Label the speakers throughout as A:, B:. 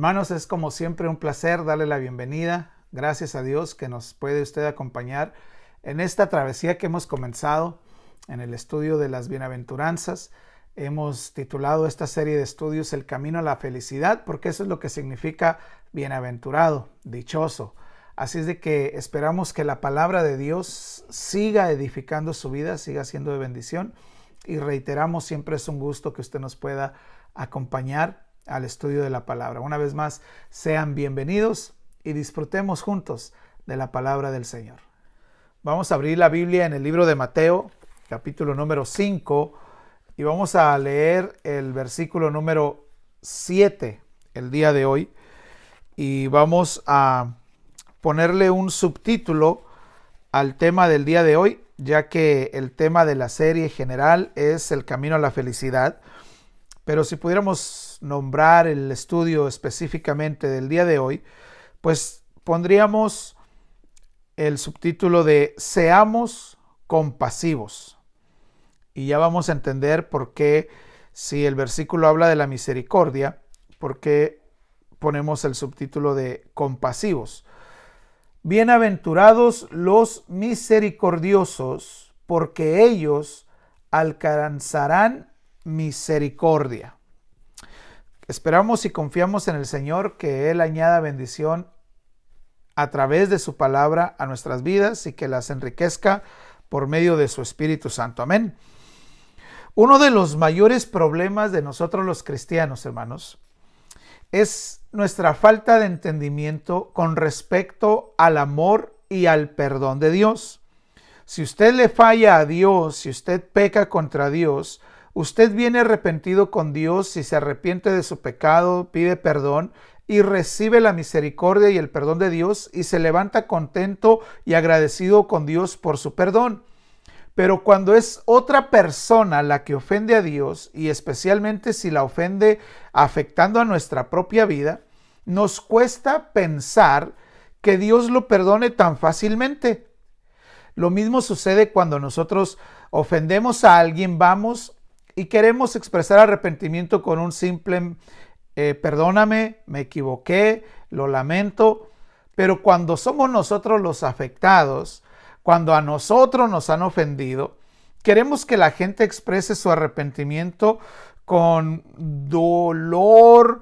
A: Hermanos, es como siempre un placer darle la bienvenida. Gracias a Dios que nos puede usted acompañar en esta travesía que hemos comenzado en el estudio de las bienaventuranzas. Hemos titulado esta serie de estudios El camino a la felicidad, porque eso es lo que significa bienaventurado, dichoso. Así es de que esperamos que la palabra de Dios siga edificando su vida, siga siendo de bendición. Y reiteramos, siempre es un gusto que usted nos pueda acompañar al estudio de la palabra. Una vez más, sean bienvenidos y disfrutemos juntos de la palabra del Señor. Vamos a abrir la Biblia en el libro de Mateo, capítulo número 5, y vamos a leer el versículo número 7 el día de hoy. Y vamos a ponerle un subtítulo al tema del día de hoy, ya que el tema de la serie general es el camino a la felicidad. Pero si pudiéramos nombrar el estudio específicamente del día de hoy, pues pondríamos el subtítulo de Seamos compasivos. Y ya vamos a entender por qué, si el versículo habla de la misericordia, por qué ponemos el subtítulo de compasivos. Bienaventurados los misericordiosos, porque ellos alcanzarán misericordia. Esperamos y confiamos en el Señor que Él añada bendición a través de su palabra a nuestras vidas y que las enriquezca por medio de su Espíritu Santo. Amén. Uno de los mayores problemas de nosotros los cristianos, hermanos, es nuestra falta de entendimiento con respecto al amor y al perdón de Dios. Si usted le falla a Dios, si usted peca contra Dios, usted viene arrepentido con Dios y se arrepiente de su pecado, pide perdón y recibe la misericordia y el perdón de Dios y se levanta contento y agradecido con Dios por su perdón. Pero cuando es otra persona la que ofende a Dios, y especialmente si la ofende afectando a nuestra propia vida, nos cuesta pensar que Dios lo perdone tan fácilmente. Lo mismo sucede cuando nosotros ofendemos a alguien, vamos y queremos expresar arrepentimiento con un simple perdóname, me equivoqué, lo lamento. Pero cuando somos nosotros los afectados, cuando a nosotros nos han ofendido, queremos que la gente exprese su arrepentimiento con dolor,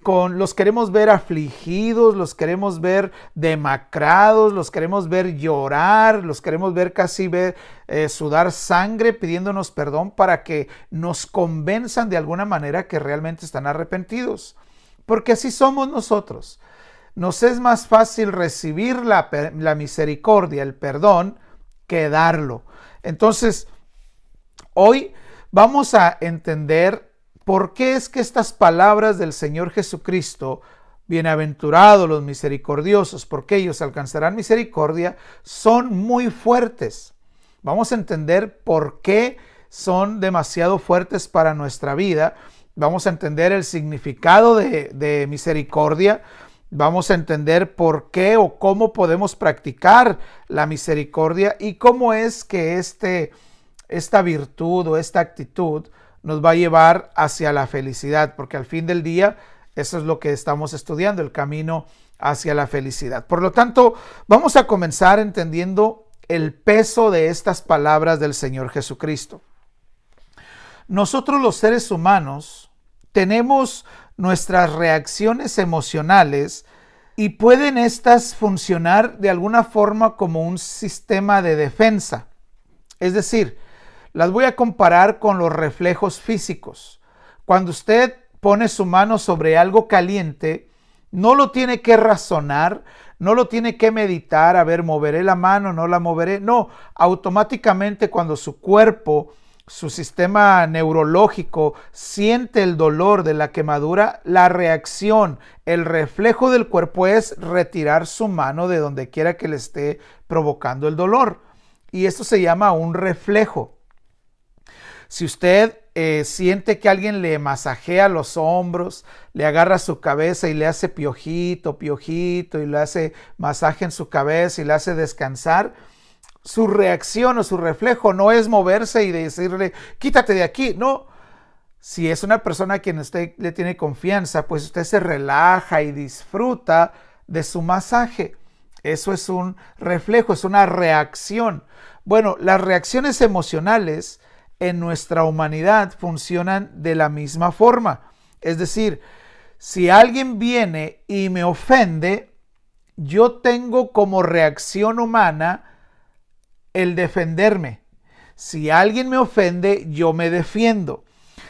A: los queremos ver afligidos, los queremos ver demacrados, los queremos ver llorar, los queremos ver casi sudar sangre pidiéndonos perdón para que nos convenzan de alguna manera que realmente están arrepentidos. Porque así somos nosotros. Nos es más fácil recibir la misericordia, el perdón, que darlo. Entonces, hoy vamos a entender por qué es que estas palabras del Señor Jesucristo, bienaventurados los misericordiosos, porque ellos alcanzarán misericordia, son muy fuertes. Vamos a entender por qué son demasiado fuertes para nuestra vida. Vamos a entender el significado de misericordia. Vamos a entender por qué o cómo podemos practicar la misericordia y cómo es que esta virtud o esta actitud nos va a llevar hacia la felicidad, porque al fin del día eso es lo que estamos estudiando, el camino hacia la felicidad. Por lo tanto, vamos a comenzar entendiendo el peso de estas palabras del Señor Jesucristo. Nosotros los seres humanos tenemos nuestras reacciones emocionales y pueden estas funcionar de alguna forma como un sistema de defensa. Es decir, las voy a comparar con los reflejos físicos. Cuando usted pone su mano sobre algo caliente, no lo tiene que razonar, no lo tiene que meditar, a ver, moveré la mano, no la moveré. No, automáticamente cuando su cuerpo, su sistema neurológico siente el dolor de la quemadura, la reacción, el reflejo del cuerpo es retirar su mano de donde quiera que le esté provocando el dolor. Y esto se llama un reflejo. Si usted siente que alguien le masajea los hombros, le agarra su cabeza y le hace piojito, y le hace masaje en su cabeza y le hace descansar, su reacción o su reflejo no es moverse y decirle, quítate de aquí. No, Si es una persona a quien usted le tiene confianza, pues usted se relaja y disfruta de su masaje. Eso es un reflejo, es una reacción. Bueno, las reacciones emocionales en nuestra humanidad funcionan de la misma forma. Es decir, si alguien viene y me ofende, yo tengo como reacción humana el defenderme. Si alguien me ofende, yo me defiendo.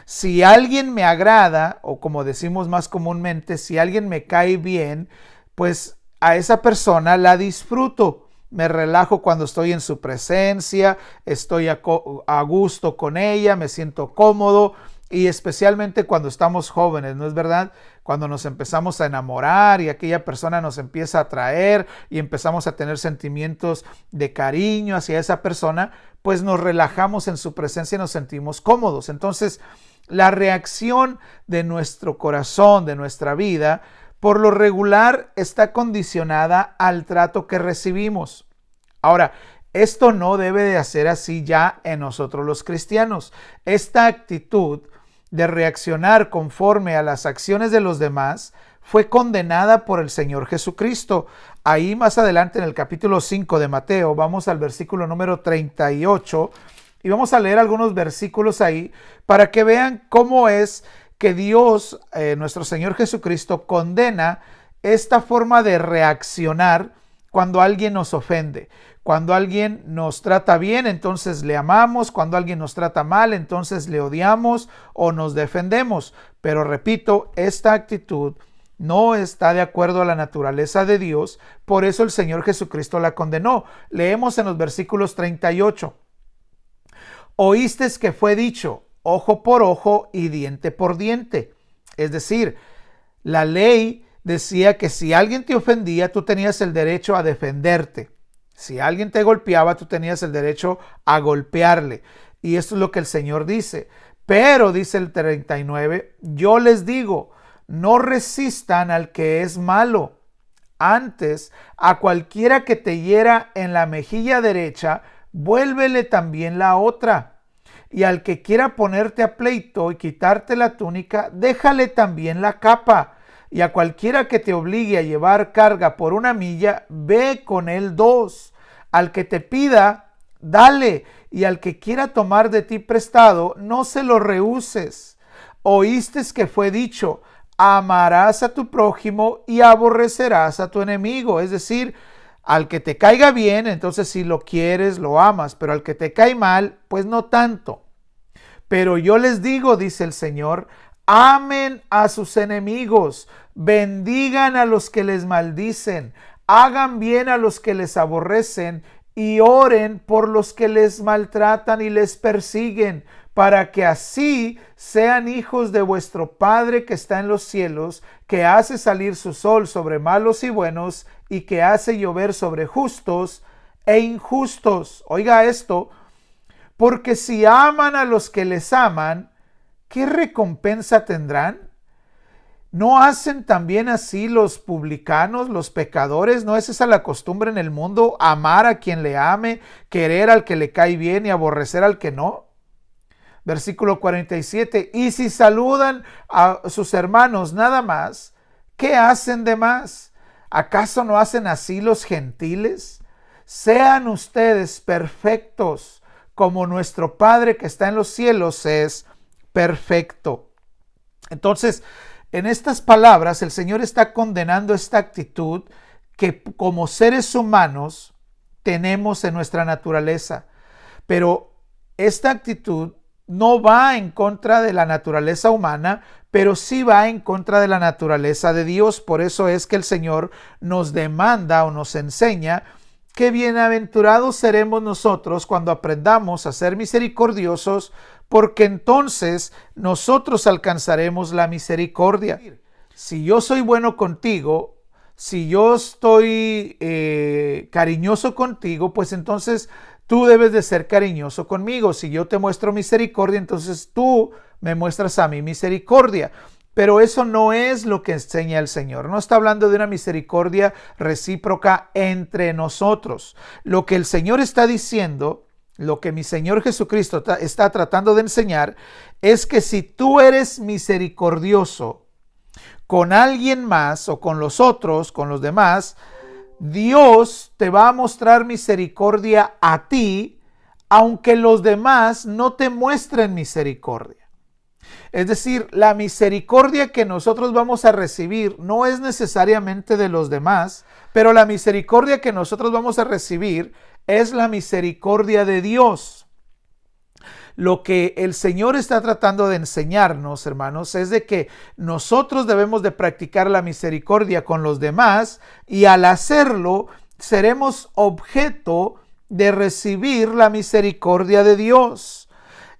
A: Si alguien me agrada, o como decimos más comúnmente, si alguien me cae bien, pues a esa persona la disfruto. Me relajo cuando estoy en su presencia, estoy a gusto con ella, me siento cómodo, y especialmente cuando estamos jóvenes, ¿no es verdad? Cuando nos empezamos a enamorar y aquella persona nos empieza a atraer y empezamos a tener sentimientos de cariño hacia esa persona, pues nos relajamos en su presencia y nos sentimos cómodos. Entonces, la reacción de nuestro corazón, de nuestra vida, por lo regular está condicionada al trato que recibimos. Ahora, esto no debe de hacer así ya en nosotros los cristianos. Esta actitud de reaccionar conforme a las acciones de los demás fue condenada por el Señor Jesucristo. Ahí más adelante en el capítulo 5 de Mateo, vamos al versículo número 38 y vamos a leer algunos versículos ahí para que vean cómo es que Dios, nuestro Señor Jesucristo, condena esta forma de reaccionar cuando alguien nos ofende. Cuando alguien nos trata bien, entonces le amamos. Cuando alguien nos trata mal, entonces le odiamos o nos defendemos. Pero repito, esta actitud no está de acuerdo a la naturaleza de Dios. Por eso el Señor Jesucristo la condenó. Leemos en los versículos 38. Oísteis que fue dicho, ojo por ojo y diente por diente. Es decir, la ley decía que si alguien te ofendía, tú tenías el derecho a defenderte. Si alguien te golpeaba, tú tenías el derecho a golpearle. Y esto es lo que el Señor dice. Pero, dice el 39, yo les digo, no resistan al que es malo. Antes, a cualquiera que te hiera en la mejilla derecha, vuélvele también la otra. Y al que quiera ponerte a pleito y quitarte la túnica, déjale también la capa. Y a cualquiera que te obligue a llevar carga por 1 milla, ve con él 2. Al que te pida, dale. Y al que quiera tomar de ti prestado, no se lo rehuses. Oíste que fue dicho, amarás a tu prójimo y aborrecerás a tu enemigo. Es decir, al que te caiga bien, entonces si lo quieres, lo amas. Pero al que te cae mal, pues no tanto. Pero yo les digo, dice el Señor, amen a sus enemigos, bendigan a los que les maldicen, hagan bien a los que les aborrecen y oren por los que les maltratan y les persiguen, para que así sean hijos de vuestro Padre que está en los cielos, que hace salir su sol sobre malos y buenos y que hace llover sobre justos e injustos. Oiga esto, porque si aman a los que les aman, ¿qué recompensa tendrán? ¿No hacen también así los publicanos, los pecadores? ¿No es esa la costumbre en el mundo? Amar a quien le ame, querer al que le cae bien y aborrecer al que no. Versículo 47. Y si saludan a sus hermanos nada más, ¿qué hacen de más? ¿Acaso no hacen así los gentiles? Sean ustedes perfectos, como nuestro Padre que está en los cielos es perfecto. Entonces, en estas palabras, el Señor está condenando esta actitud que como seres humanos tenemos en nuestra naturaleza. Pero esta actitud no va en contra de la naturaleza humana, pero sí va en contra de la naturaleza de Dios. Por eso es que el Señor nos demanda o nos enseña que bienaventurados seremos nosotros cuando aprendamos a ser misericordiosos, porque entonces nosotros alcanzaremos la misericordia. Si yo soy bueno contigo, si yo estoy cariñoso contigo, pues entonces tú debes de ser cariñoso conmigo. Si yo te muestro misericordia, entonces tú me muestras a mí misericordia. Pero eso no es lo que enseña el Señor. No está hablando de una misericordia recíproca entre nosotros. Lo que el Señor está diciendo lo que mi Señor Jesucristo está tratando de enseñar es que si tú eres misericordioso con alguien más o con los otros, con los demás, Dios te va a mostrar misericordia a ti, aunque los demás no te muestren misericordia. Es decir, la misericordia que nosotros vamos a recibir no es necesariamente de los demás, pero la misericordia que nosotros vamos a recibir es la misericordia de Dios. Lo que el Señor está tratando de enseñarnos, hermanos, es de que nosotros debemos de practicar la misericordia con los demás y al hacerlo seremos objeto de recibir la misericordia de Dios.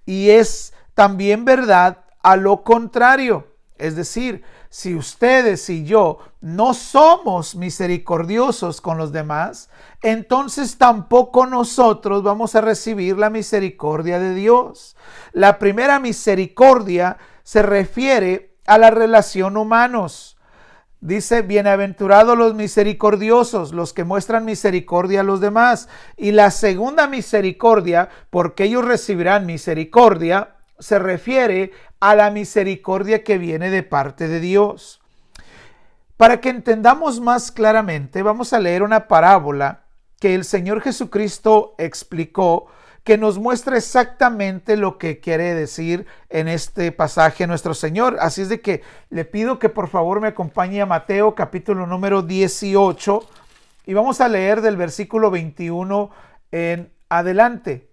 A: Y es también verdad a lo contrario. Es decir, si ustedes y yo no somos misericordiosos con los demás, entonces tampoco nosotros vamos a recibir la misericordia de Dios. La primera misericordia se refiere a la relación humanos. Dice, bienaventurados los misericordiosos, los que muestran misericordia a los demás. Y la segunda misericordia, porque ellos recibirán misericordia, se refiere a la misericordia que viene de parte de Dios. Para que entendamos más claramente, vamos a leer una parábola que el Señor Jesucristo explicó, que nos muestra exactamente lo que quiere decir en este pasaje nuestro Señor. Así es de que le pido que por favor me acompañe a Mateo capítulo número 18 y vamos a leer del versículo 21 en adelante.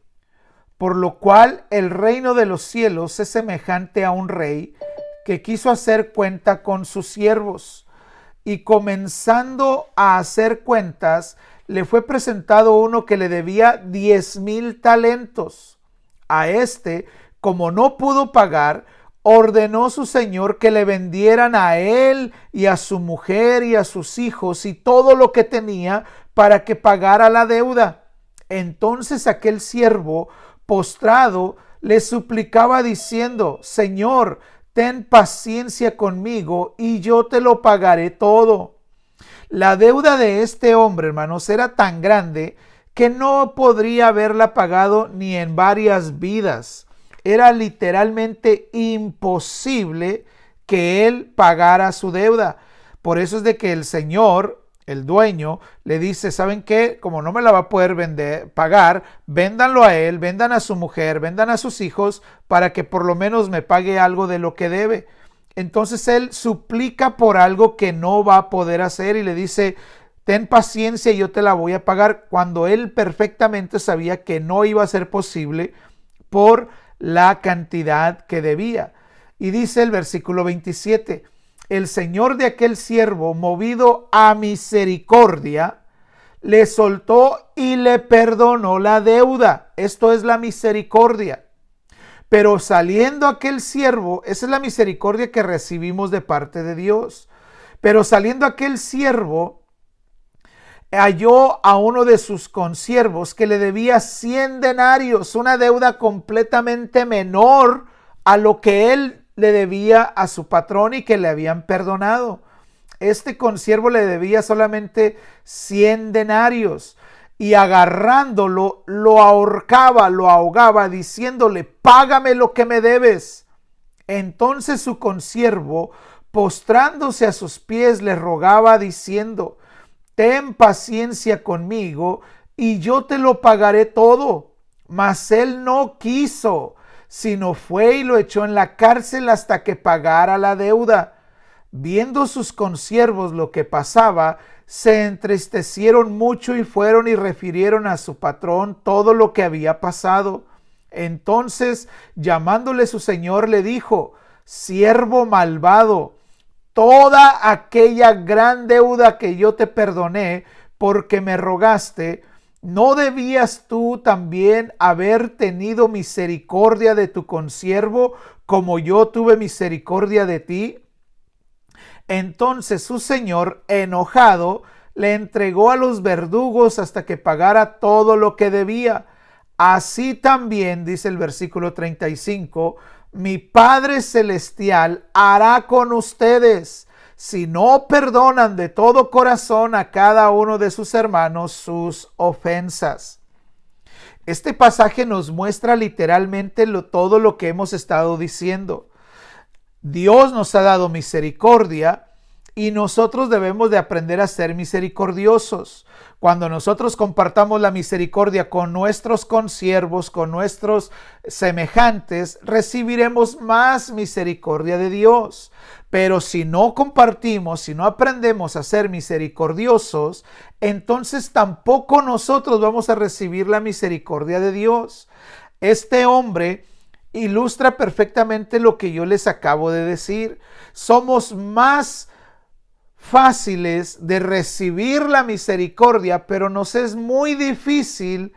A: Por lo cual el reino de los cielos es semejante a un rey que quiso hacer cuenta con sus siervos. Y comenzando a hacer cuentas, le fue presentado uno que le debía 10,000 talentos. A este, como no pudo pagar, ordenó su señor que le vendieran a él y a su mujer y a sus hijos y todo lo que tenía para que pagara la deuda. Entonces aquel siervo, postrado, le suplicaba diciendo: Señor, ten paciencia conmigo y yo te lo pagaré todo. La deuda de este hombre, hermanos, era tan grande que no podría haberla pagado ni en varias vidas. Era literalmente imposible que él pagara su deuda. Por eso es de que el Señor, el dueño, le dice: ¿saben qué? Como no me la va a poder pagar, véndanlo a él, vendan a su mujer, vendan a sus hijos para que por lo menos me pague algo de lo que debe. Entonces él suplica por algo que no va a poder hacer y le dice: ten paciencia y yo te la voy a pagar, cuando él perfectamente sabía que no iba a ser posible por la cantidad que debía. Y dice el versículo 27, el señor de aquel siervo, movido a misericordia, le soltó y le perdonó la deuda. Esto es la misericordia. Pero saliendo aquel siervo, esa es la misericordia que recibimos de parte de Dios. Pero saliendo aquel siervo, halló a uno de sus consiervos que le debía 100 denarios, una deuda completamente menor a lo que él le debía a su patrón y que le habían perdonado. Este consiervo le debía solamente 100 denarios. Y agarrándolo, lo ahorcaba, lo ahogaba, diciéndole: págame lo que me debes. Entonces su consiervo, postrándose a sus pies, le rogaba, diciendo: ten paciencia conmigo, y yo te lo pagaré todo. Mas él no quiso, sino fue y lo echó en la cárcel hasta que pagara la deuda. Viendo sus consiervos lo que pasaba, se entristecieron mucho y fueron y refirieron a su patrón todo lo que había pasado. Entonces, llamándole su señor, le dijo: siervo malvado, toda aquella gran deuda que yo te perdoné porque me rogaste, ¿no debías tú también haber tenido misericordia de tu consiervo como yo tuve misericordia de ti? Entonces su señor, enojado, le entregó a los verdugos hasta que pagara todo lo que debía. Así también, dice el versículo 35, mi Padre Celestial hará con ustedes, si no perdonan de todo corazón a cada uno de sus hermanos sus ofensas. Este pasaje nos muestra literalmente todo lo que hemos estado diciendo. Dios nos ha dado misericordia y nosotros debemos de aprender a ser misericordiosos. Cuando nosotros compartamos la misericordia con nuestros consiervos, con nuestros semejantes, recibiremos más misericordia de Dios. Pero si no compartimos, si no aprendemos a ser misericordiosos, entonces tampoco nosotros vamos a recibir la misericordia de Dios. Este hombre ilustra perfectamente lo que yo les acabo de decir. Somos más fáciles de recibir la misericordia, pero nos es muy difícil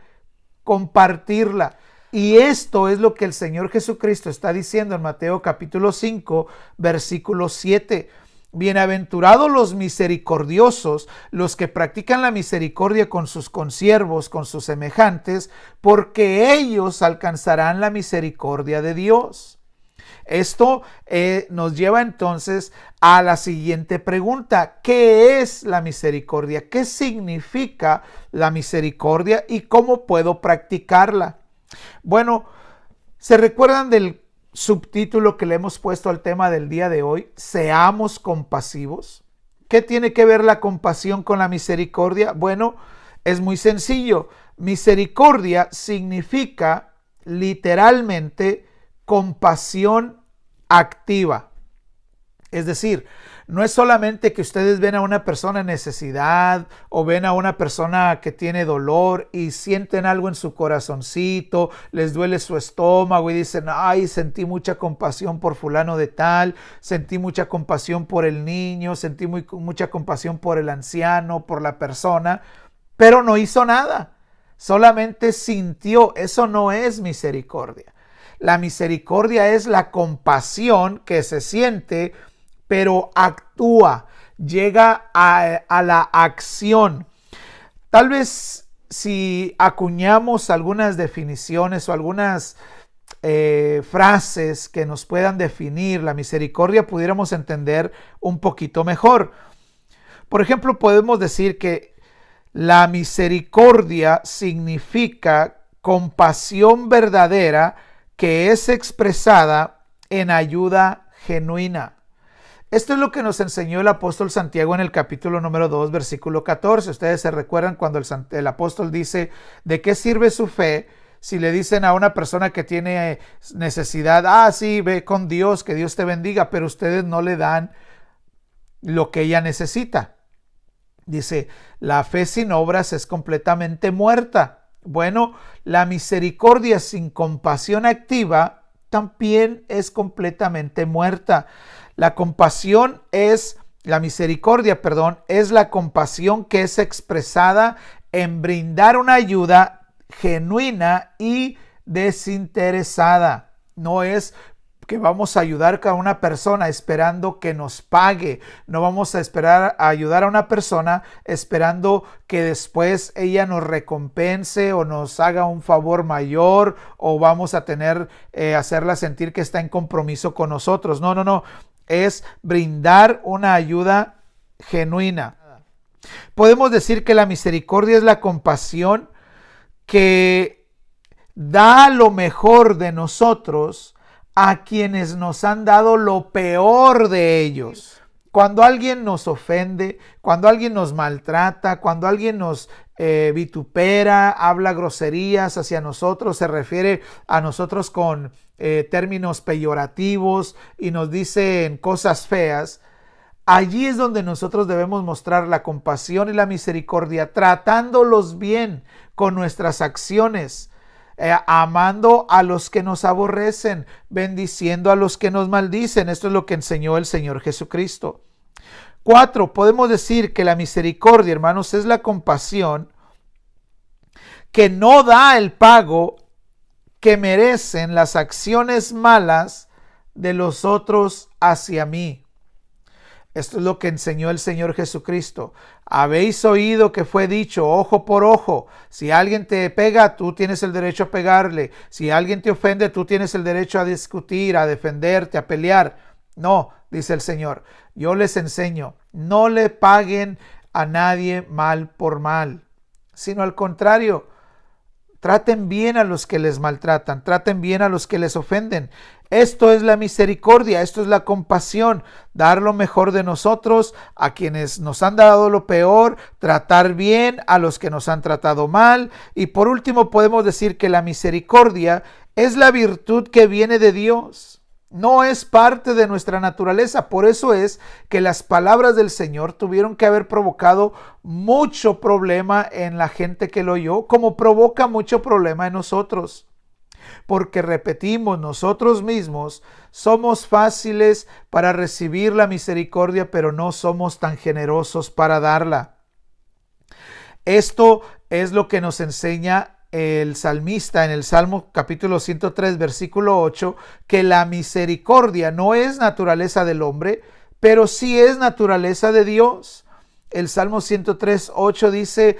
A: compartirla. Y esto es lo que el Señor Jesucristo está diciendo en Mateo capítulo 5, versículo 7. Bienaventurados los misericordiosos, los que practican la misericordia con sus consiervos, con sus semejantes, porque ellos alcanzarán la misericordia de Dios. Esto nos lleva entonces a la siguiente pregunta. ¿Qué es la misericordia? ¿Qué significa la misericordia y cómo puedo practicarla? Bueno, ¿se recuerdan del subtítulo que le hemos puesto al tema del día de hoy? Seamos compasivos. ¿Qué tiene que ver la compasión con la misericordia? Bueno, es muy sencillo. Misericordia significa literalmente compasión activa. Es decir, no es solamente que ustedes ven a una persona en necesidad o ven a una persona que tiene dolor y sienten algo en su corazoncito, les duele su estómago y dicen, ay, sentí mucha compasión por fulano de tal, sentí mucha compasión por el niño, sentí mucha compasión por el anciano, por la persona, pero no hizo nada, solamente sintió. Eso no es misericordia. La misericordia es la compasión que se siente, pero actúa, llega a la acción. Tal vez si acuñamos algunas definiciones o algunas frases que nos puedan definir la misericordia, pudiéramos entender un poquito mejor. Por ejemplo, podemos decir que la misericordia significa compasión verdadera que es expresada en ayuda genuina. Esto es lo que nos enseñó el apóstol Santiago en el capítulo número 2, versículo 14. Ustedes se recuerdan cuando el apóstol dice, ¿de qué sirve su fe si le dicen a una persona que tiene necesidad, sí, ve con Dios, que Dios te bendiga, pero ustedes no le dan lo que ella necesita? Dice, la fe sin obras es completamente muerta. Bueno, la misericordia sin compasión activa también es completamente muerta. La misericordia, es la compasión que es expresada en brindar una ayuda genuina y desinteresada. No es que vamos a ayudar a una persona esperando que nos pague. No vamos a esperar a ayudar a una persona esperando que después ella nos recompense o nos haga un favor mayor o vamos a hacerla sentir que está en compromiso con nosotros. No. Es brindar una ayuda genuina. Podemos decir que la misericordia es la compasión que da lo mejor de nosotros a quienes nos han dado lo peor de ellos. Cuando alguien nos ofende, cuando alguien nos maltrata, cuando alguien nos vitupera, habla groserías hacia nosotros, se refiere a nosotros con términos peyorativos y nos dicen cosas feas, allí es donde nosotros debemos mostrar la compasión y la misericordia, tratándolos bien con nuestras acciones, amando a los que nos aborrecen, bendiciendo a los que nos maldicen. Esto es lo que enseñó el Señor Jesucristo. 4, podemos decir que la misericordia, hermanos, es la compasión que no da el pago que merecen las acciones malas de los otros hacia mí. Esto es lo que enseñó el Señor Jesucristo. Habéis oído que fue dicho ojo por ojo. Si alguien te pega, tú tienes el derecho a pegarle. Si alguien te ofende, tú tienes el derecho a discutir, a defenderte, a pelear. No, dice el Señor. Yo les enseño, no le paguen a nadie mal por mal, sino al contrario, Traten bien a los que les maltratan, traten bien a los que les ofenden. Esto es la misericordia, esto es la compasión, dar lo mejor de nosotros a quienes nos han dado lo peor, tratar bien a los que nos han tratado mal. Y por último podemos decir que la misericordia es la virtud que viene de Dios. No es parte de nuestra naturaleza. Por eso es que las palabras del Señor tuvieron que haber provocado mucho problema en la gente que lo oyó, como provoca mucho problema en nosotros. Porque repetimos, nosotros mismos somos fáciles para recibir la misericordia, pero no somos tan generosos para darla. Esto es lo que nos enseña el salmista en el Salmo capítulo 103, versículo 8, que la misericordia no es naturaleza del hombre, pero sí es naturaleza de Dios. El Salmo 103, 8 dice: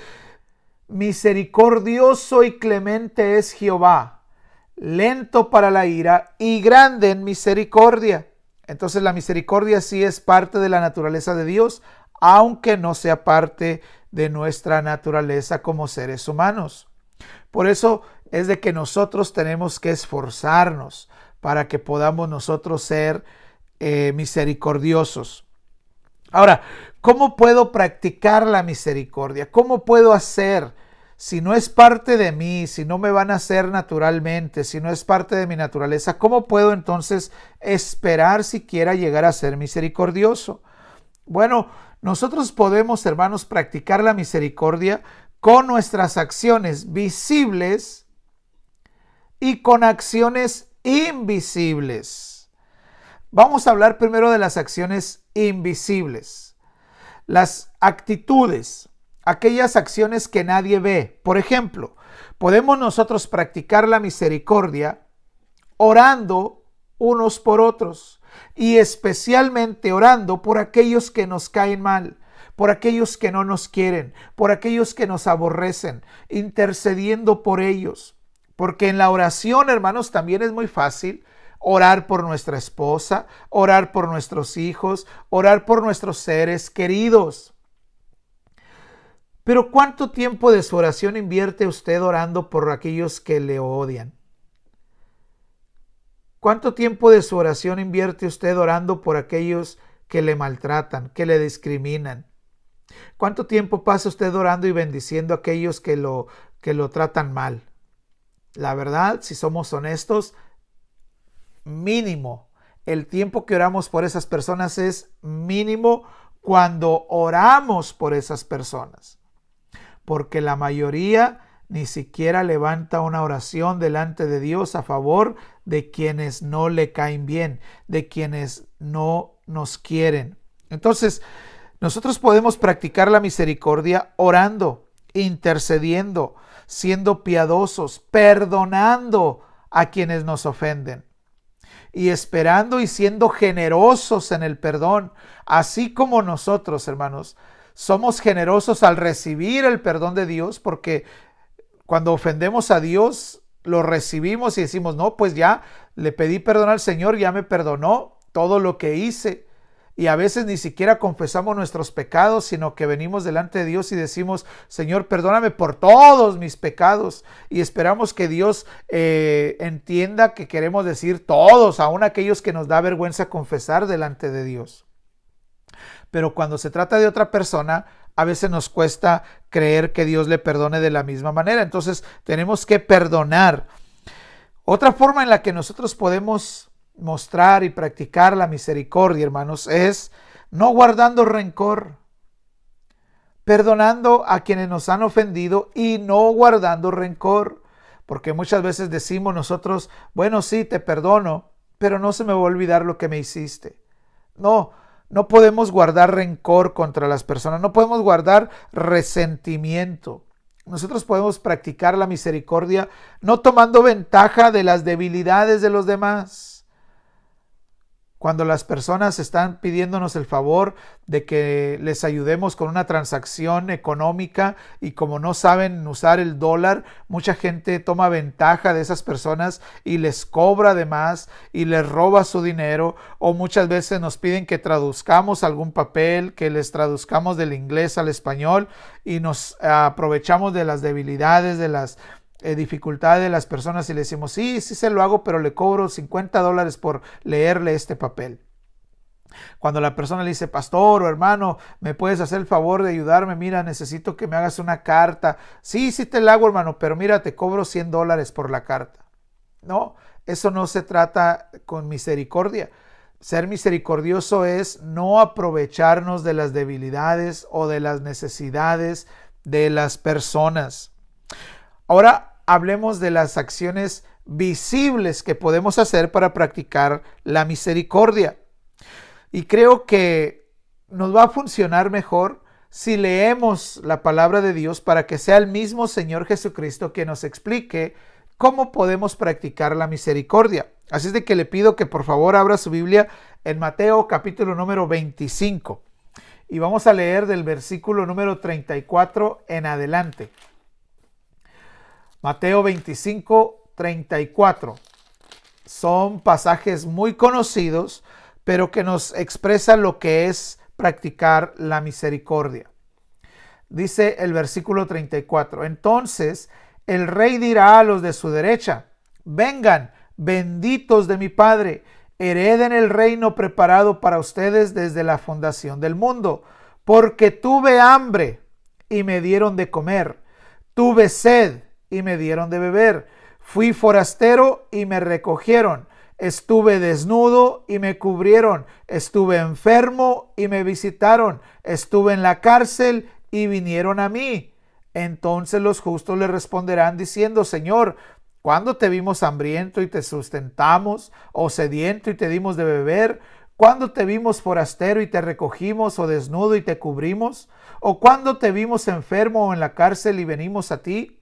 A: misericordioso y clemente es Jehová, lento para la ira y grande en misericordia. Entonces la misericordia sí es parte de la naturaleza de Dios, aunque no sea parte de nuestra naturaleza como seres humanos. Por eso es de que nosotros tenemos que esforzarnos para que podamos nosotros ser misericordiosos. Ahora, ¿cómo puedo practicar la misericordia? ¿Cómo puedo hacer? Si no es parte de mí, si no me van a hacer naturalmente, si no es parte de mi naturaleza, ¿cómo puedo entonces esperar siquiera llegar a ser misericordioso? Bueno, nosotros podemos, hermanos, practicar la misericordia con nuestras acciones visibles y con acciones invisibles. Vamos a hablar primero de las acciones invisibles. Las actitudes, aquellas acciones que nadie ve. Por ejemplo, podemos nosotros practicar la misericordia orando unos por otros y especialmente orando por aquellos que nos caen mal, por aquellos que no nos quieren, por aquellos que nos aborrecen, intercediendo por ellos. Porque en la oración, hermanos, también es muy fácil orar por nuestra esposa, orar por nuestros hijos, orar por nuestros seres queridos. Pero ¿cuánto tiempo de su oración invierte usted orando por aquellos que le odian? ¿Cuánto tiempo de su oración invierte usted orando por aquellos que le maltratan, que le discriminan? ¿Cuánto tiempo pasa usted orando y bendiciendo a aquellos que lo tratan mal? La verdad, si somos honestos, mínimo. El tiempo que oramos por esas personas es mínimo cuando oramos por esas personas. Porque la mayoría ni siquiera levanta una oración delante de Dios a favor de quienes no le caen bien, de quienes no nos quieren. Entonces, nosotros podemos practicar la misericordia orando, intercediendo, siendo piadosos, perdonando a quienes nos ofenden y esperando y siendo generosos en el perdón, así como nosotros, hermanos, somos generosos al recibir el perdón de Dios, porque cuando ofendemos a Dios, lo recibimos y decimos, no, pues ya le pedí perdón al Señor, ya me perdonó todo lo que hice. Y a veces ni siquiera confesamos nuestros pecados, sino que venimos delante de Dios y decimos, Señor, perdóname por todos mis pecados. Y esperamos que Dios entienda que queremos decir todos, aun aquellos que nos da vergüenza confesar delante de Dios. Pero cuando se trata de otra persona, a veces nos cuesta creer que Dios le perdone de la misma manera. Entonces tenemos que perdonar. Otra forma en la que nosotros podemos mostrar y practicar la misericordia, hermanos, es no guardando rencor, perdonando a quienes nos han ofendido y no guardando rencor, porque muchas veces decimos nosotros, bueno, sí, te perdono, pero no se me va a olvidar lo que me hiciste. No podemos guardar rencor contra las personas, no podemos guardar resentimiento. Nosotros podemos practicar la misericordia no tomando ventaja de las debilidades de los demás. Cuando las personas están pidiéndonos el favor de que les ayudemos con una transacción económica y como no saben usar el dólar, mucha gente toma ventaja de esas personas y les cobra de más y les roba su dinero, o muchas veces nos piden que traduzcamos algún papel, que les traduzcamos del inglés al español y nos aprovechamos de las debilidades, de las dificultad de las personas y le decimos, sí se lo hago, pero le cobro $50 por leerle este papel. Cuando la persona le dice, pastor o hermano, ¿me puedes hacer el favor de ayudarme? Mira, necesito que me hagas una carta. Sí te la hago, hermano, pero mira, te cobro $100 por la carta. No, eso no se trata con misericordia. Ser misericordioso es no aprovecharnos de las debilidades o de las necesidades de las personas. Ahora hablemos de las acciones visibles que podemos hacer para practicar la misericordia. Y creo que nos va a funcionar mejor si leemos la palabra de Dios para que sea el mismo Señor Jesucristo que nos explique cómo podemos practicar la misericordia. Así es de que le pido que por favor abra su Biblia en Mateo capítulo número 25 y vamos a leer del versículo número 34 en adelante. Mateo 25, 34. Son pasajes muy conocidos, pero que nos expresan lo que es practicar la misericordia. Dice el versículo 34. Entonces el rey dirá a los de su derecha, vengan, benditos de mi Padre, hereden el reino preparado para ustedes desde la fundación del mundo, porque tuve hambre y me dieron de comer, tuve sed y me dieron de beber, fui forastero y me recogieron, estuve desnudo y me cubrieron, estuve enfermo y me visitaron, estuve en la cárcel y vinieron a mí. Entonces los justos le responderán diciendo, Señor, ¿cuándo te vimos hambriento y te sustentamos, o sediento y te dimos de beber? ¿Cuándo te vimos forastero y te recogimos, o desnudo y te cubrimos? ¿O cuándo te vimos enfermo o en la cárcel y venimos a ti?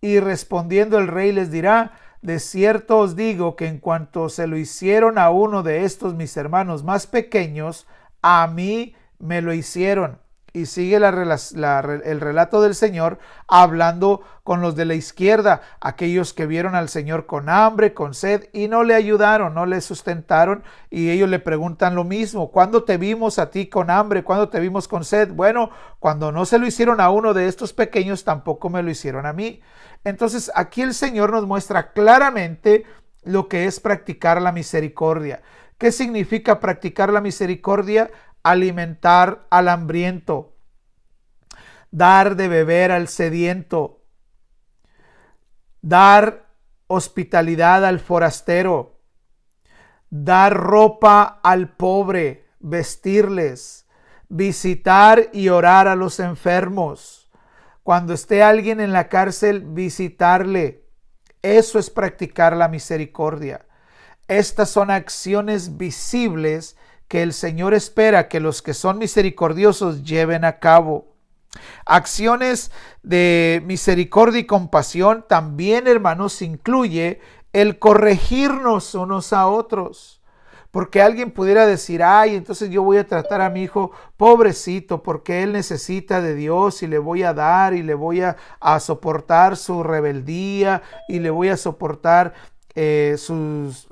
A: Y respondiendo el rey les dirá, de cierto os digo que en cuanto se lo hicieron a uno de estos mis hermanos más pequeños, a mí me lo hicieron. Y sigue el relato del Señor hablando con los de la izquierda, aquellos que vieron al Señor con hambre, con sed y no le ayudaron, no le sustentaron, y ellos le preguntan lo mismo, ¿cuándo te vimos a ti con hambre? ¿Cuándo te vimos con sed? Bueno, cuando no se lo hicieron a uno de estos pequeños, tampoco me lo hicieron a mí. Entonces aquí el Señor nos muestra claramente lo que es practicar la misericordia. ¿Qué significa practicar la misericordia? Alimentar al hambriento, dar de beber al sediento, dar hospitalidad al forastero, dar ropa al pobre, vestirles, visitar y orar a los enfermos. Cuando esté alguien en la cárcel, visitarle. Eso es practicar la misericordia. Estas son acciones visibles que el Señor espera que los que son misericordiosos lleven a cabo. Acciones de misericordia y compasión también, hermanos, incluye el corregirnos unos a otros. Porque alguien pudiera decir, ay, entonces yo voy a tratar a mi hijo pobrecito porque él necesita de Dios y le voy a dar y le voy a soportar su rebeldía y le voy a soportar sus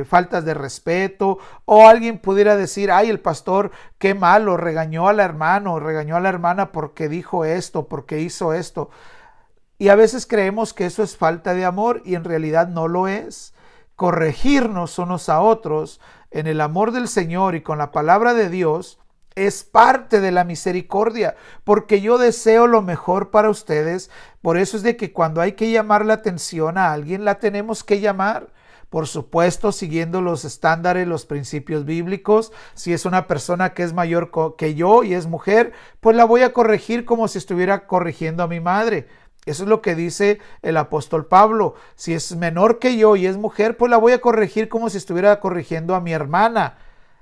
A: faltas de respeto. O alguien pudiera decir, ay, el pastor, qué malo, regañó al hermano, regañó a la hermana porque dijo esto, porque hizo esto. Y a veces creemos que eso es falta de amor y en realidad no lo es. Corregirnos unos a otros en el amor del Señor y con la palabra de Dios es parte de la misericordia, porque yo deseo lo mejor para ustedes. Por eso es de que cuando hay que llamar la atención a alguien, la tenemos que llamar. Por supuesto, siguiendo los estándares, los principios bíblicos. Si es una persona que es mayor que yo y es mujer, pues la voy a corregir como si estuviera corrigiendo a mi madre. Eso es lo que dice el apóstol Pablo. Si es menor que yo y es mujer, pues la voy a corregir como si estuviera corrigiendo a mi hermana.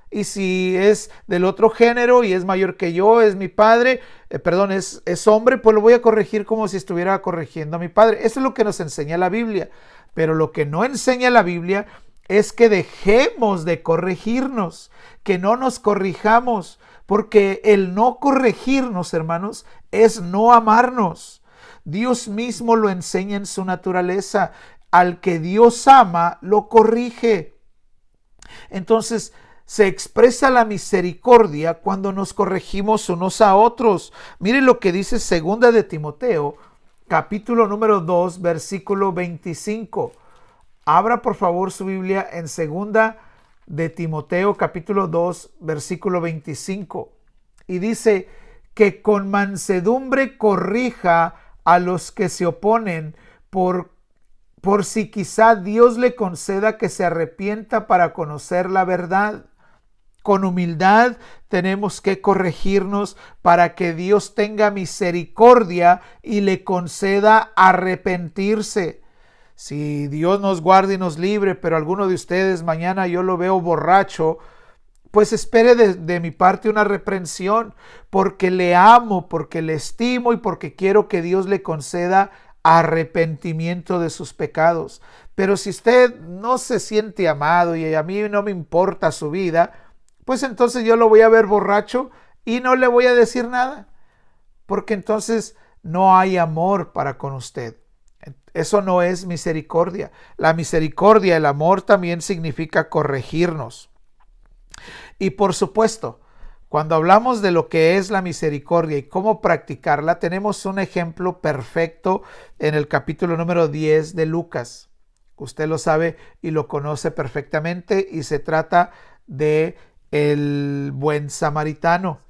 A: Y si es del otro género y es mayor que yo, es mi padre, es hombre, pues lo voy a corregir como si estuviera corrigiendo a mi padre. Eso es lo que nos enseña la Biblia. Pero lo que no enseña la Biblia es que dejemos de corregirnos, que no nos corrijamos, porque el no corregirnos, hermanos, es no amarnos. Dios mismo lo enseña en su naturaleza. Al que Dios ama, lo corrige. Entonces, se expresa la misericordia cuando nos corregimos unos a otros. Mire lo que dice 2 de Timoteo, capítulo número 2, versículo 25. Abra por favor su Biblia en segunda de Timoteo, capítulo 2, versículo 25. Y dice que con mansedumbre corrija a los que se oponen por si quizá Dios le conceda que se arrepienta para conocer la verdad. Con humildad tenemos que corregirnos para que Dios tenga misericordia y le conceda arrepentirse. Si Dios nos guarde y nos libre, pero alguno de ustedes mañana yo lo veo borracho, pues espere de mi parte una reprensión, porque le amo, porque le estimo y porque quiero que Dios le conceda arrepentimiento de sus pecados. Pero si usted no se siente amado y a mí no me importa su vida, pues entonces yo lo voy a ver borracho y no le voy a decir nada, porque entonces no hay amor para con usted. Eso no es misericordia. La misericordia, el amor también significa corregirnos. Y por supuesto, cuando hablamos de lo que es la misericordia y cómo practicarla, tenemos un ejemplo perfecto en el capítulo número 10 de Lucas. Usted lo sabe y lo conoce perfectamente y se trata de el buen samaritano.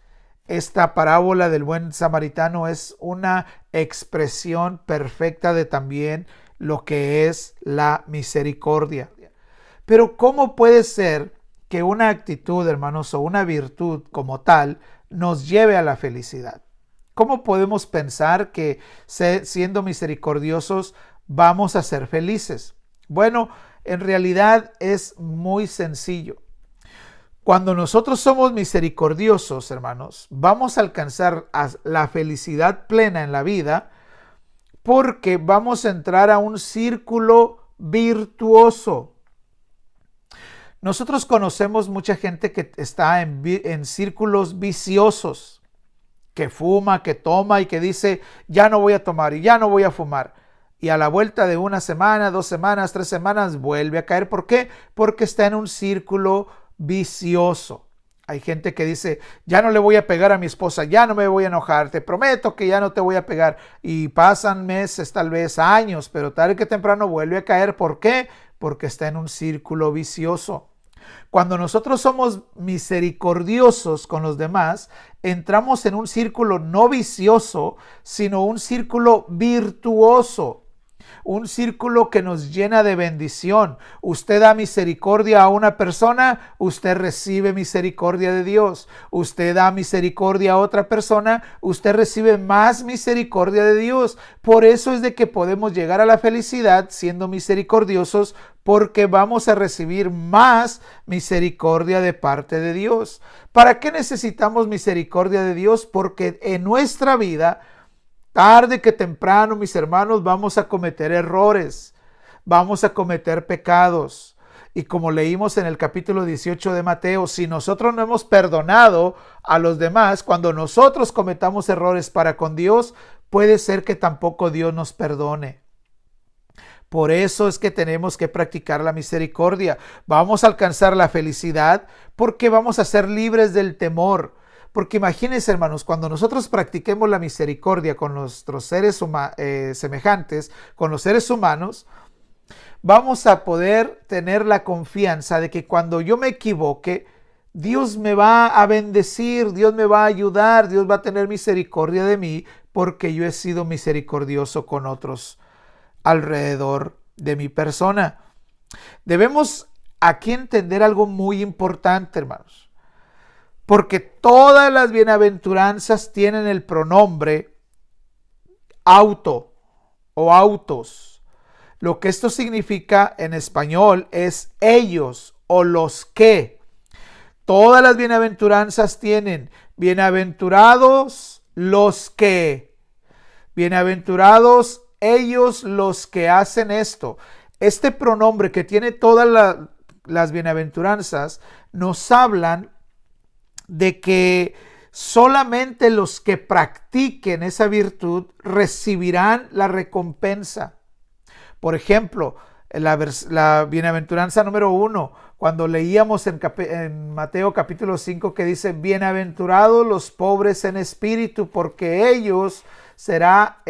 A: Esta parábola del buen samaritano es una expresión perfecta de también lo que es la misericordia. Pero ¿cómo puede ser que una actitud, hermanos, o una virtud como tal nos lleve a la felicidad? ¿Cómo podemos pensar que siendo misericordiosos vamos a ser felices? Bueno, en realidad es muy sencillo. Cuando nosotros somos misericordiosos, hermanos, vamos a alcanzar la felicidad plena en la vida porque vamos a entrar a un círculo virtuoso. Nosotros conocemos mucha gente que está en círculos viciosos, que fuma, que toma y que dice, ya no voy a tomar y ya no voy a fumar. Y a la vuelta de una semana, 2 semanas, 3 semanas, vuelve a caer. ¿Por qué? Porque está en un círculo vicioso. Hay gente que dice, ya no le voy a pegar a mi esposa, ya no me voy a enojar, te prometo que ya no te voy a pegar. Y pasan meses, tal vez años, pero tarde que temprano vuelve a caer. ¿Por qué? Porque está en un círculo vicioso. Cuando nosotros somos misericordiosos con los demás, entramos en un círculo no vicioso, sino un círculo virtuoso. Un círculo que nos llena de bendición. Usted da misericordia a una persona, usted recibe misericordia de Dios. Usted da misericordia a otra persona, usted recibe más misericordia de Dios. Por eso es de que podemos llegar a la felicidad siendo misericordiosos, porque vamos a recibir más misericordia de parte de Dios. ¿Para qué necesitamos misericordia de Dios? Porque en nuestra vida, tarde que temprano, mis hermanos, vamos a cometer errores, vamos a cometer pecados. Y como leímos en el capítulo 18 de Mateo, si nosotros no hemos perdonado a los demás, cuando nosotros cometamos errores para con Dios, puede ser que tampoco Dios nos perdone. Por eso es que tenemos que practicar la misericordia. Vamos a alcanzar la felicidad porque vamos a ser libres del temor. Porque imagínense, hermanos, cuando nosotros practiquemos la misericordia con nuestros seres semejantes, con los seres humanos, vamos a poder tener la confianza de que cuando yo me equivoque, Dios me va a bendecir, Dios me va a ayudar, Dios va a tener misericordia de mí porque yo he sido misericordioso con otros alrededor de mi persona. Debemos aquí entender algo muy importante, hermanos. Porque todas las bienaventuranzas tienen el pronombre auto o autos. Lo que esto significa en español es ellos o los que. Todas las bienaventuranzas tienen bienaventurados los que. Bienaventurados ellos los que hacen esto. Este pronombre que tiene todas las bienaventuranzas nos hablan de que solamente los que practiquen esa virtud recibirán la recompensa. Por ejemplo, la bienaventuranza número 1, cuando leíamos en Mateo capítulo 5 que dice, bienaventurados los pobres en espíritu, porque ellos será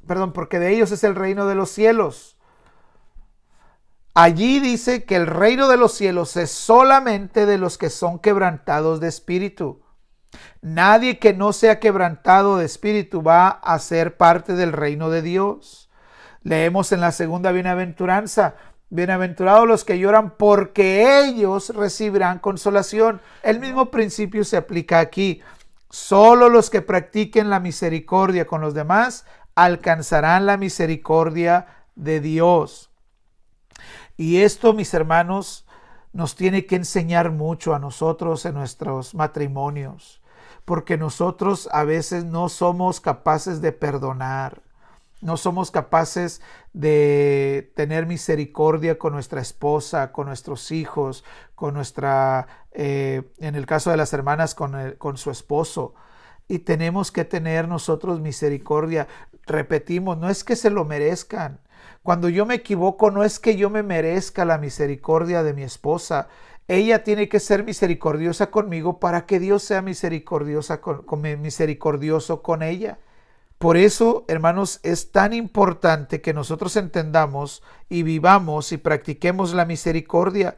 A: porque de ellos es el reino de los cielos. Allí dice que el reino de los cielos es solamente de los que son quebrantados de espíritu. Nadie que no sea quebrantado de espíritu va a ser parte del reino de Dios. Leemos en la segunda bienaventuranza: bienaventurados los que lloran, porque ellos recibirán consolación. El mismo principio se aplica aquí. Solo los que practiquen la misericordia con los demás alcanzarán la misericordia de Dios. Y esto, mis hermanos, nos tiene que enseñar mucho a nosotros en nuestros matrimonios, porque nosotros a veces no somos capaces de perdonar. No somos capaces de tener misericordia con nuestra esposa, con nuestros hijos, con nuestra, en el caso de las hermanas, con su esposo. Y tenemos que tener nosotros misericordia. Repetimos, no es que se lo merezcan. Cuando yo me equivoco, no es que yo me merezca la misericordia de mi esposa. Ella tiene que ser misericordiosa conmigo para que Dios sea misericordioso con ella. Por eso, hermanos, es tan importante que nosotros entendamos y vivamos y practiquemos la misericordia.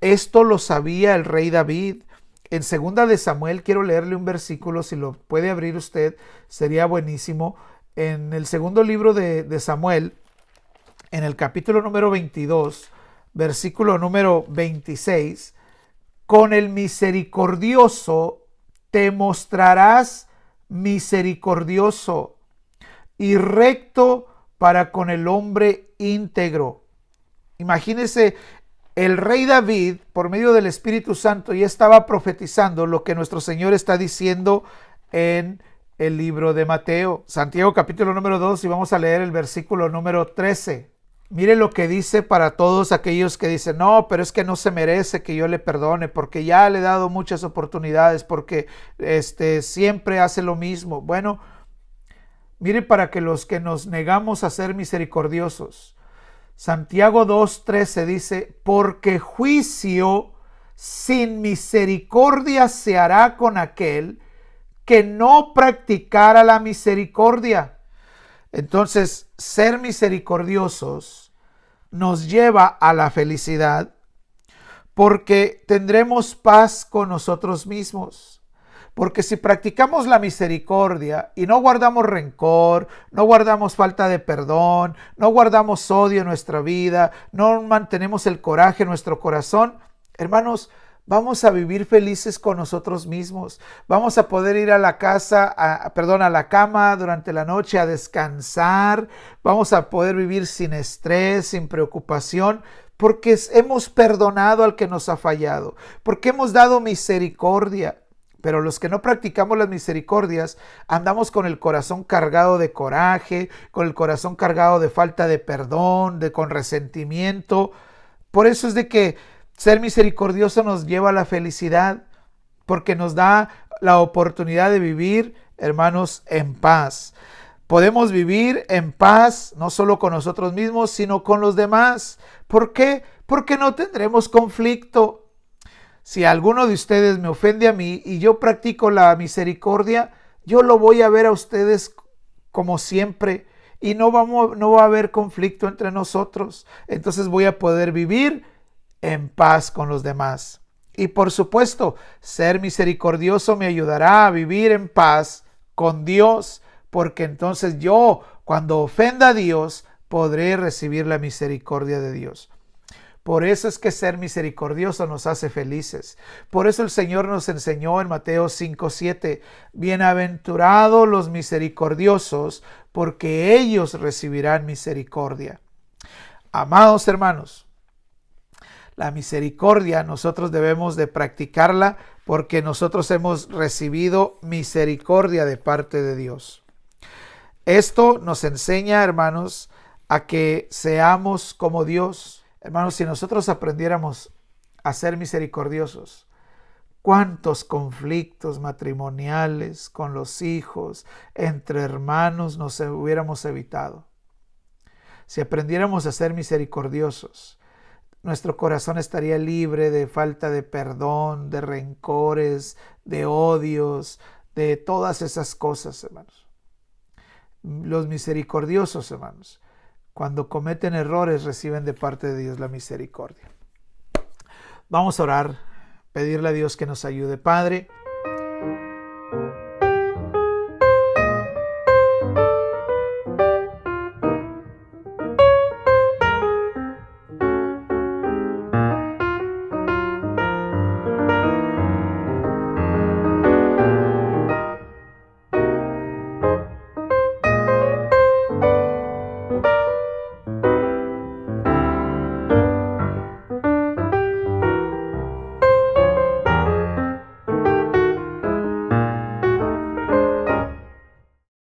A: Esto lo sabía el rey David. En 2 de Samuel, quiero leerle un versículo, si lo puede abrir usted, sería buenísimo. En el segundo libro de Samuel, en el capítulo número 22, versículo número 26, con el misericordioso te mostrarás misericordioso y recto para con el hombre íntegro. Imagínese, el rey David, por medio del Espíritu Santo, ya estaba profetizando lo que nuestro Señor está diciendo en el libro de Mateo. Santiago capítulo número 2, y vamos a leer el versículo número 13. Mire lo que dice para todos aquellos que dicen: no, pero es que no se merece que yo le perdone, porque ya le he dado muchas oportunidades, porque siempre hace lo mismo. Bueno, mire, para que los que nos negamos a ser misericordiosos, Santiago 2:13 dice: porque juicio sin misericordia se hará con aquel que no practicara la misericordia. Entonces, ser misericordiosos nos lleva a la felicidad, porque tendremos paz con nosotros mismos. Porque si practicamos la misericordia y no guardamos rencor, no guardamos falta de perdón, no guardamos odio en nuestra vida, no mantenemos el coraje en nuestro corazón, hermanos, vamos a vivir felices con nosotros mismos. Vamos a poder ir a la a la cama durante la noche a descansar. Vamos a poder vivir sin estrés, sin preocupación, porque hemos perdonado al que nos ha fallado, porque hemos dado misericordia. Pero los que no practicamos las misericordias, andamos con el corazón cargado de coraje, con el corazón cargado de falta de perdón, con resentimiento. Por eso es de que ser misericordioso nos lleva a la felicidad, porque nos da la oportunidad de vivir, hermanos, en paz. Podemos vivir en paz, no solo con nosotros mismos, sino con los demás. ¿Por qué? Porque no tendremos conflicto. Si alguno de ustedes me ofende a mí y yo practico la misericordia, yo lo voy a ver a ustedes como siempre y no va a haber conflicto entre nosotros. Entonces voy a poder vivir en paz con los demás. Y por supuesto, ser misericordioso me ayudará a vivir en paz con Dios, porque entonces yo, cuando ofenda a Dios, podré recibir la misericordia de Dios. Por eso es que ser misericordioso nos hace felices. Por eso el Señor nos enseñó en Mateo 5:7, bienaventurados los misericordiosos, porque ellos recibirán misericordia. Amados hermanos, la misericordia nosotros debemos de practicarla, porque nosotros hemos recibido misericordia de parte de Dios. Esto nos enseña, hermanos, a que seamos como Dios. Hermanos, si nosotros aprendiéramos a ser misericordiosos, ¿cuántos conflictos matrimoniales con los hijos, entre hermanos, nos hubiéramos evitado? Si aprendiéramos a ser misericordiosos, nuestro corazón estaría libre de falta de perdón, de rencores, de odios, de todas esas cosas, hermanos. Los misericordiosos, hermanos, cuando cometen errores, reciben de parte de Dios la misericordia. Vamos a orar, pedirle a Dios que nos ayude. Padre,